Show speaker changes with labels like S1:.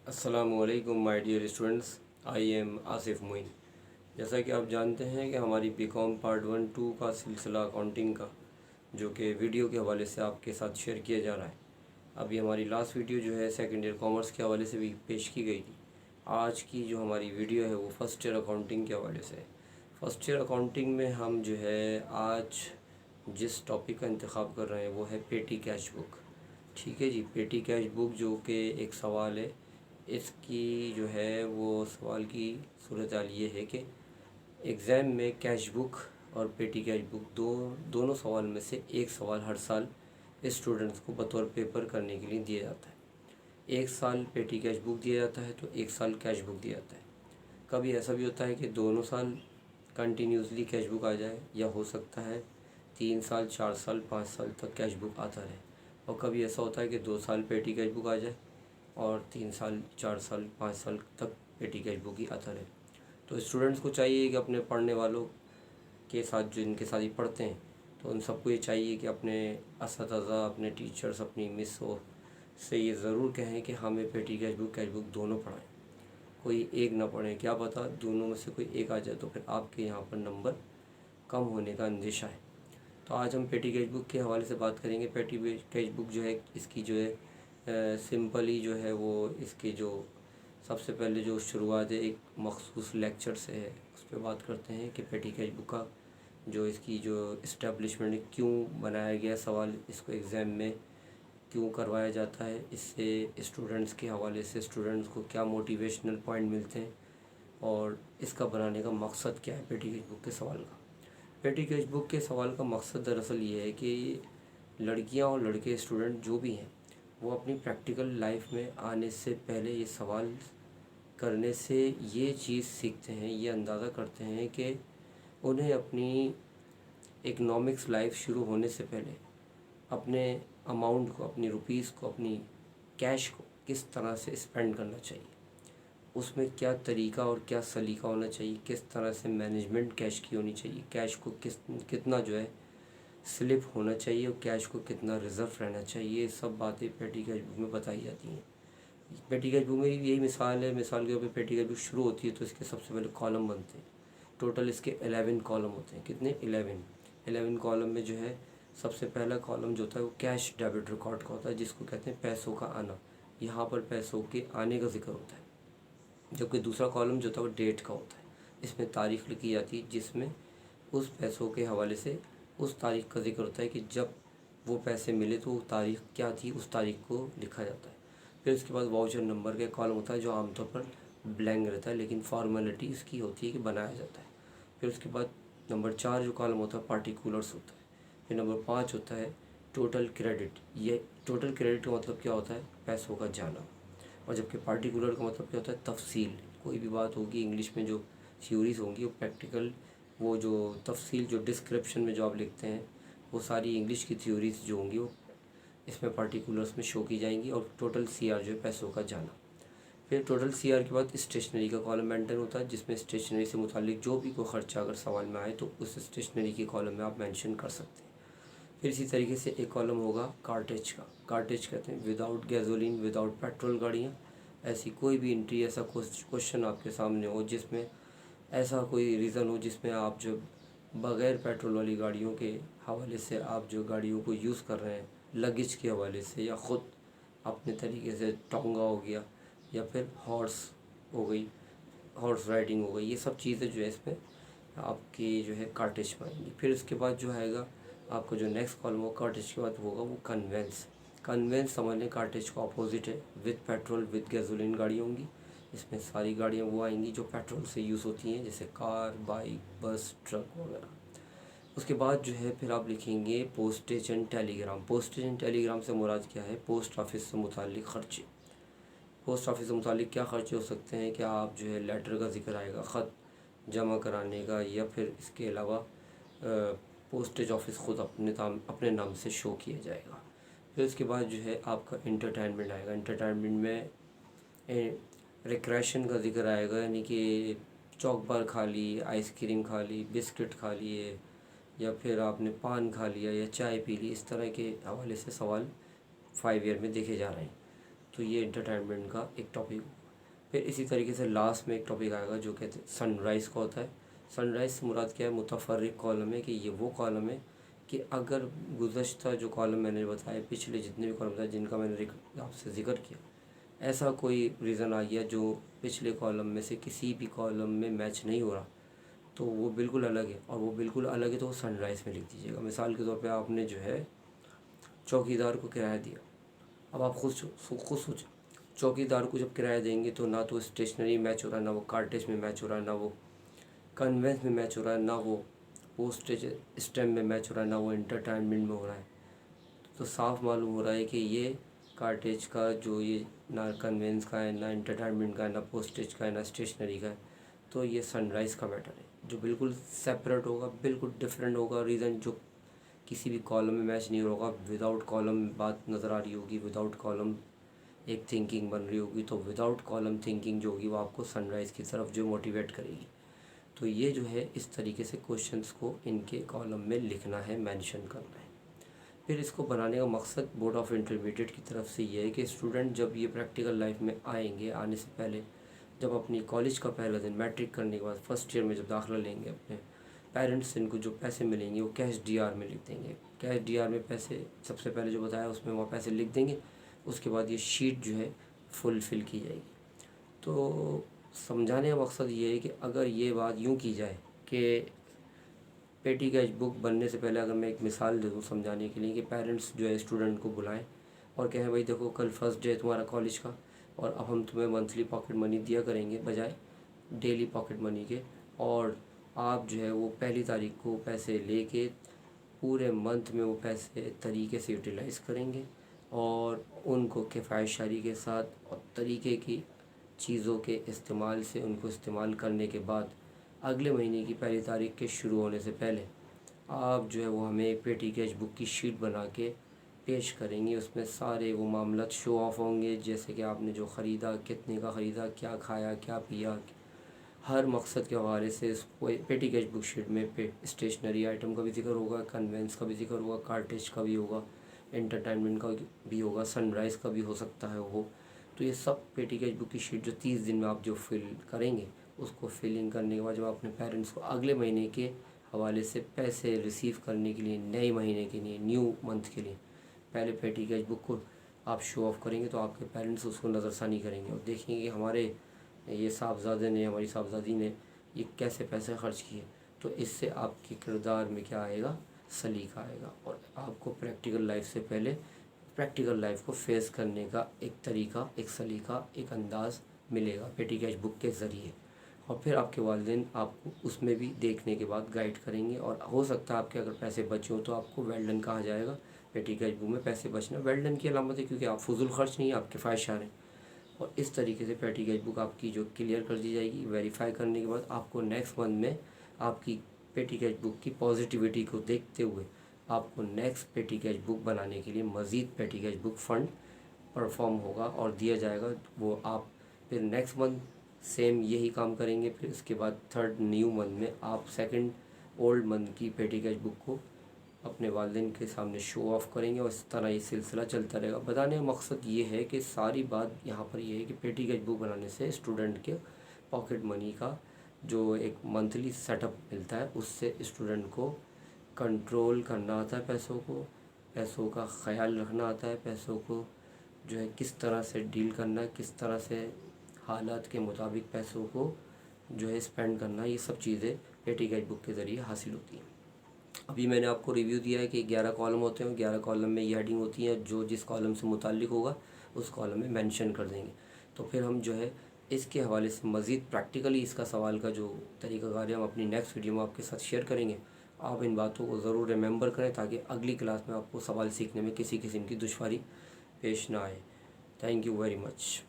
S1: अस्सलामु अलैकुम my dear students. I am Asif Moin. जैसा कि आप जानते हैं कि हमारी बीकॉम पार्ट 1-2 का सिलसिला अकाउंटिंग का जो कि वीडियो के हवाले से आपके साथ शेयर किया जा रहा है। अभी हमारी लास्ट वीडियो जो है सेकेंड ईयर कॉमर्स के हवाले से भी पेश की गई थी। आज की जो हमारी वीडियो है वो फ़र्स्ट ईयर अकाउंटिंग के हवाले से है। फ़र्स्ट ईयर अकाउंटिंग में हम जो है आज जिस टॉपिक का इंतखाब कर रहे हैं वो है पेटी कैश बुक। ठीक है जी, पेटी कैश बुक जो कि एक सवाल है। इसकी जो है वो सवाल की सूरत हाल ये है कि एग्ज़ाम में कैश बुक और पेटी कैश बुक दोनों सवाल में से एक सवाल हर साल स्टूडेंट्स को बतौर पेपर करने के लिए दिया जाता है। एक साल पेटी कैश बुक दिया जाता है तो एक साल कैश बुक दिया जाता है। कभी ऐसा भी होता है कि दोनों साल कंटिन्यूसली कैश बुक आ जाए, या हो सकता है 3 साल 4 साल 5 साल तक कैश बुक आता रहे। और कभी ऐसा होता है कि 2 साल पेटी कैश बुक आ जाए और 3 साल 4 साल 5 साल तक पेटी कैश बुक ही आता रहे। तो स्टूडेंट्स को चाहिए कि अपने पढ़ने वालों के साथ जो इनके साथ ही पढ़ते हैं तो उन सबको ये चाहिए कि अपने असातिज़ा, अपने टीचर्स, अपनी मिसों से ये ज़रूर कहें कि हमें पेटी कैश बुक दोनों पढ़ाएं। कोई एक ना पढ़े, क्या पता दोनों में से कोई एक आ जाए तो फिर आपके यहाँ पर नंबर कम होने का अंदेशा है। तो आज हम पेटी कैश बुक के हवाले से बात करेंगे। पेटी कैश बुक जो है इसकी जो है सिंपली जो है वो इसके जो सबसे पहले जो शुरुआत है एक मखसूस लेक्चर से है। उस पर बात करते हैं कि पेटी कैश बुक का जो इसकी जो इस्टेब्लिशमेंट है, क्यों बनाया गया, सवाल इसको एग्ज़ाम में क्यों करवाया जाता है, इससे स्टूडेंट्स के हवाले से स्टूडेंट्स को क्या मोटिवेशनल पॉइंट मिलते हैं और इसका बनाने का मकसद क्या है पेटी कैश बुक के सवाल का। पेटी कैश बुक के सवाल का मकसद दरअसल ये है कि लड़कियां और लड़के स्टूडेंट जो भी हैं वो अपनी प्रैक्टिकल लाइफ में आने से पहले ये सवाल करने से ये चीज़ सीखते हैं, ये अंदाज़ा करते हैं कि उन्हें अपनी इकनॉमिक्स लाइफ शुरू होने से पहले अपने अमाउंट को, अपनी रुपीस को, अपनी कैश को किस तरह से स्पेंड करना चाहिए, उसमें क्या तरीका और क्या सलीका होना चाहिए, किस तरह से मैनेजमेंट कैश की होनी चाहिए, कैश को कितना जो है स्लिप होना चाहिए और कैश को कितना रिज़र्व रहना चाहिए। ये सब बातें पेटी कैश बुक में बताई जाती हैं। पेटी कैश बुक में यही मिसाल है। मिसाल के तौर पर पेटी कैश बुक शुरू होती है तो इसके सबसे पहले कॉलम बनते हैं। टोटल इसके 11 कॉलम होते हैं। कितने? 11 कॉलम में जो है सबसे पहला कॉलम जो होता है वो कैश डेबिट रिकॉर्ड का होता है, जिसको कहते हैं पैसों का आना। यहाँ पर पैसों के आने का जिक्र होता है। जबकि दूसरा कॉलम जो होता है वो डेट का होता है। इसमें तारीख लिखी जाती है जिसमें उस पैसों के हवाले से उस तारीख का जिक्र होता है कि जब वो पैसे मिले तो वो तारीख क्या थी, उस तारीख को लिखा जाता है। फिर उसके बाद वाउचर नंबर का कॉलम होता है जो आमतौर पर ब्लैंक रहता है, लेकिन फॉर्मेलिटी इसकी होती है कि बनाया जाता है। फिर उसके बाद नंबर 4 जो कॉलम होता है पार्टिकुलर्स होता है। फिर नंबर 5 होता है टोटल क्रेडिट। ये टोटल क्रेडिट का मतलब क्या होता है? पैसों का जाना। और जबकि पार्टिकुलर का मतलब क्या होता है? तफसील। कोई भी बात होगी इंग्लिश में जो थ्योरीज होंगी वो प्रैक्टिकल, वो जो तफसील जो डिस्क्रिप्शन में जो आप लिखते हैं वो सारी इंग्लिश की थ्योरीज जो होंगी वो इसमें पार्टिकुलर्स में शो की जाएंगी। और टोटल सीआर जो है पैसों का जाना। फिर टोटल सीआर के बाद स्टेशनरी का कॉलम मेंटेन होता है जिसमें स्टेशनरी से मुतालिक जो भी कोई ख़र्चा अगर सवाल में आए तो उस स्टेशनरी के कॉलम में आप मेंशन कर सकते हैं। फिर इसी तरीके से एक कॉलम होगा कार्टेज का। कार्टेज कहते हैं विदाउट गैसोलीन, विदाउट पेट्रोल गाड़ियाँ। ऐसी कोई भी एंट्री, ऐसा क्वेश्चन आपके सामने हो जिसमें ऐसा कोई रीज़न हो जिसमें आप जो बग़ैर पेट्रोल वाली गाड़ियों के हवाले से आप जो गाड़ियों को यूज़ कर रहे हैं लगेज के हवाले से, या ख़ुद अपने तरीके से टोंगा हो गया या फिर हॉर्स हो गई, हॉर्स राइडिंग हो गई, ये सब चीज़ें जो है इसमें आपकी जो है कार्टेज में आएंगी। फिर उसके बाद जो आएगा आपका जो नेक्स्ट कॉलम हो कार्टेज के बाद होगा वो कन्वेंस। कन्वेंस समझ लें कार्टेज का अपोजिट है। विद पेट्रोल विद गैसोलीन गाड़ियाँ होंगी। इसमें सारी गाड़ियाँ वो आएंगी जो पेट्रोल से यूज़ होती हैं, जैसे कार, बाइक, बस, ट्रक वगैरह। उसके बाद जो है फिर आप लिखेंगे postage and Telegram. Postage and Telegram से मुराद क्या है? पोस्ट ऑफिस से मुताल्लिक़ ख़र्चे। पोस्ट ऑफिस से मुताल्लिक़ क्या ख़र्चे हो सकते हैं कि आप जो है लेटर का जिक्र आएगा, ख़त जमा कराने का, या फिर इसके अलावा पोस्टेज ऑफिस ख़ुद अपने नाम से शो किया जाएगा। फिर उसके बाद जो है आपका इंटरटेनमेंट आएगा। इंटरटेनमेंट में रिक्रेशन का जिक्र आएगा, यानी कि चॉक बार खा ली, आइसक्रीम खा ली, बिस्किट खा लिए, या फिर आपने पान खा लिया या चाय पी ली। इस तरह के हवाले से सवाल 5 ईयर में देखे जा रहे हैं। तो ये इंटरटेनमेंट का एक टॉपिक। फिर इसी तरीके से लास्ट में एक टॉपिक आएगा जो कहते हैं सनराइज़ का होता है। सनराइज़ से मुराद क्या है? मुतफर्रिक कॉलम है, कि ये वो कॉलम है कि अगर गुज़श्ता जो कॉलम मैंने बताया, पिछले जितने भी कॉलम बताए जिनका मैंने आपसे ज़िक्र किया, ऐसा कोई रीज़न आ गया जो पिछले कॉलम में से किसी भी कॉलम में मैच नहीं हो रहा, तो वो बिल्कुल अलग है। और वो बिल्कुल अलग है तो वो सनराइज़ में लिख दीजिएगा। मिसाल के तौर पे आपने जो है चौकीदार को किराया दिया। अब आप खुद सोचो, चौकीदार को जब किराया देंगे तो ना तो स्टेशनरी मैच हो रहा है, ना वो कार्टेज में मैच हो रहा है, ना वो कन्वेंस में मैच हो रहा है, ना वो पोस्टेज स्टैम्प में मैच हो रहा है, ना वो इंटरटेनमेंट में हो रहा है। तो साफ मालूम हो रहा है कि ये कार्टेज का जो ये ना कन्वेंस का है, ना इंटरटेनमेंट का है, ना पोस्टेज का है, ना स्टेशनरी का है। तो ये सनराइज़ का मैटर है जो बिल्कुल सेपरेट होगा, बिल्कुल डिफरेंट होगा। रीज़न जो किसी भी कॉलम में मैच नहीं होगा। विदाउट कॉलम बात नज़र आ रही होगी, विदाउट कॉलम एक थिंकिंग बन रही होगी, तो विदाउट कॉलम थिंकिंग जो होगी वो आपको सनराइज़ की तरफ जो मोटिवेट करेगी। तो ये जो है इस तरीके से क्वेश्चंस को इनके कॉलम में लिखना है, मेंशन करना है। फिर इसको बनाने का मकसद बोर्ड ऑफ इंटरमीडिएट की तरफ से ये है कि स्टूडेंट जब ये प्रैक्टिकल लाइफ में आएंगे, आने से पहले जब अपनी कॉलेज का पहला दिन मैट्रिक करने के बाद फर्स्ट ईयर में जब दाखिला लेंगे, अपने पेरेंट्स से इनको जो पैसे मिलेंगे वो कैश डीआर में लिख देंगे। कैश डीआर में पैसे सबसे पहले जो बताया उसमें वो पैसे लिख देंगे। उसके बाद ये शीट जो है फुलफ़िल की जाएगी। तो समझाने का मकसद ये है कि अगर ये बात यूँ की जाए कि पेटी कैश बुक बनने से पहले, अगर मैं एक मिसाल दे दूँ समझाने के लिए, कि पेरेंट्स जो है स्टूडेंट को बुलाएं और कहें भाई देखो कल फर्स्ट डे है तुम्हारा कॉलेज का, और अब हम तुम्हें मंथली पॉकेट मनी दिया करेंगे बजाय डेली पॉकेट मनी के, और आप जो है वो पहली तारीख को पैसे लेके पूरे मंथ में वो पैसे तरीके से यूटिलाइज़ करेंगे, और उनको किफ़ायत के साथ और तरीके की चीज़ों के इस्तेमाल से उनको इस्तेमाल करने के बाद अगले महीने की पहली तारीख के शुरू होने से पहले आप जो है वो हमें एक पेटी कैश बुक की शीट बना के पेश करेंगे। उसमें सारे वो मामला शो ऑफ होंगे, जैसे कि आपने जो ख़रीदा, कितने का ख़रीदा, क्या खाया, क्या पिया, हर मकसद के हवाले से इस पेटी कैश बुक शीट में स्टेशनरी आइटम का भी जिक्र होगा, कन्वेंस का भी जिक्र होगा, कार्टेज का भी होगा, एंटरटेनमेंट का भी होगा, सनराइज़ का भी हो सकता है वो। तो ये सब पेटी कैश बुक की शीट जो 30 दिन में आप जो फिल करेंगे, उसको फिलिंग करने के बाद जब अपने पेरेंट्स को अगले महीने के हवाले से पैसे रिसीव करने के लिए, नए महीने के लिए, न्यू मंथ के लिए, पहले पेटी कैश बुक को आप शो ऑफ़ करेंगे तो आपके पेरेंट्स उसको नज़रसानी करेंगे और देखेंगे कि हमारे ये साहबजादे ने, हमारी साहबजादी ने ये कैसे पैसे खर्च किए। तो इससे आपके किरदार में क्या आएगा? सलीका आएगा, और आपको प्रैक्टिकल लाइफ से पहले प्रैक्टिकल लाइफ को फेस करने का एक तरीका, एक सलीका, एक अंदाज़ मिलेगा पेटी कैश बुक के ज़रिए। और फिर आपके वालिदैन आपको उसमें भी देखने के बाद गाइड करेंगे, और हो सकता है आपके अगर पैसे बचे हों तो आपको वेल डन कहा जाएगा। पेटी कैश बुक में पैसे बचना वेल डन की अलामत है, क्योंकि आप फजूल खर्च नहीं, आप किफ़ायत हैं। और इस तरीके से पेटी कैश बुक आपकी जो क्लियर कर दी जाएगी। वेरीफाई करने के बाद आपको नेक्स्ट मंथ में आपकी पेटी कैश बुक की पॉजिटिविटी को देखते हुए आपको नेक्स्ट पेटी कैश बुक बनाने के लिए मज़ीद पेटी कैश बुक फ़ंड परफॉर्म होगा और दिया जाएगा। वो आप फिर नेक्स्ट मंथ सेम यही काम करेंगे। फिर उसके बाद थर्ड न्यू मंथ में आप सेकंड ओल्ड मंथ की पेटी कैश बुक को अपने वालिदैन के सामने शो ऑफ़ करेंगे, और इस तरह ये सिलसिला चलता रहेगा। बताने का मकसद ये है कि सारी बात यहाँ पर ये है कि पेटी कैश बुक बनाने से स्टूडेंट के पॉकेट मनी का जो एक मंथली सेटअप मिलता है, उससे स्टूडेंट को कंट्रोल करना आता है पैसों को, पैसों का ख्याल रखना आता है, पैसों को जो है किस तरह से डील करना है, किस तरह से हालात के मुताबिक पैसों को जो है स्पेंड करना, ये सब चीज़ें पेटी कैश बुक के ज़रिए हासिल होती हैं। अभी मैंने आपको रिव्यू दिया है कि 11 कॉलम होते हैं, 11 कॉलम में ये हेडिंग होती है, जो जिस कॉलम से मुताल्लिक होगा उस कॉलम में मेंशन कर देंगे। तो फिर हम जो है इसके हवाले से मज़ीद प्रैक्टिकली इसका सवाल का जो तरीक़ाकार है हम अपनी नेक्स्ट वीडियो में आपके साथ शेयर करेंगे। आप इन बातों को ज़रूर रिमेंबर करें ताकि अगली क्लास में आपको सवाल सीखने में किसी किस्म की दुश्वारी पेश ना आए। Thank you very much.